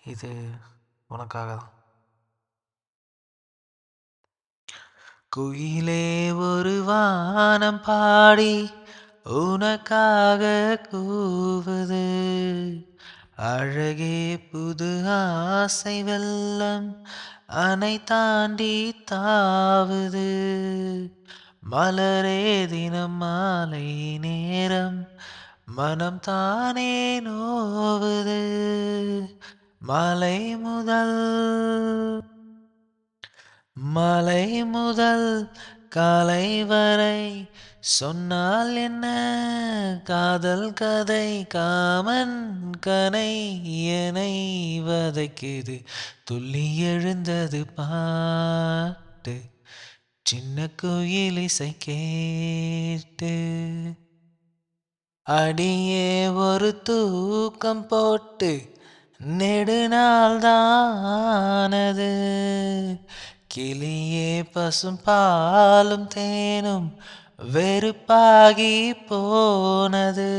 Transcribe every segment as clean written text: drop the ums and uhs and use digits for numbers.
இது உனக்காக தான். குயிலே ஒரு வானம் பாடி உனக்காக கூவுது. அழகே புது ஆசை வெள்ளம் அணை தாண்டி தாவுது. மலரே தினம் மாலை நேரம் மனம் தானே நோவுது. மலை முதல் மலை முதல் காலை வரை சொன்னால் என்ன காதல் கதை காமன் கனை என்னை வதைக்குது. துள்ளி எழுந்தது பாட்டு சின்ன குயில் இசை கேட்டு. அடியே ஒரு தூக்கம் போட்டு நெடுநாள் தானது. கிளியே பசும் பாலும் தேனும் வெறுப்பாகி போனது.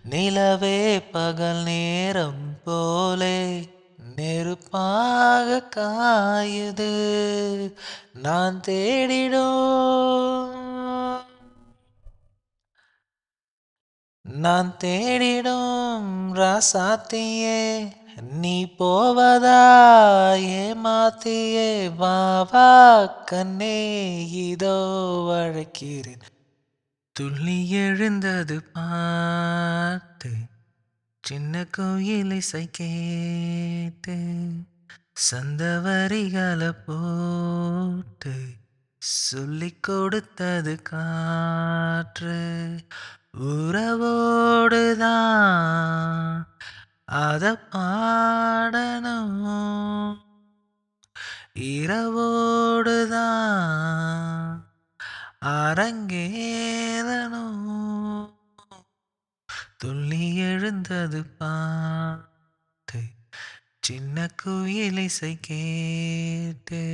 நிலவே பகல் நேரம் போலே நெருப்பாக காயுது. நான் தேடிடும் நான் தேடிடும் ராசாத்தியே நீ போவதா ஏமாத்தியே. வா வா கண்ணே இதோ அழைக்கிறேன். துள்ளி எழுந்தது பாட்டு சின்ன கோயில் இசை கேட்டு. சந்தவரிகளை போட்டு சொல்லிக் கொடுத்தது காற்று. உறவோடுதான் அத பாடணும். இரவோடுதான் அரங்கேறணும். துள்ளி எழுந்தது பாட்டு சின்ன குயில் இசை கேட்டு.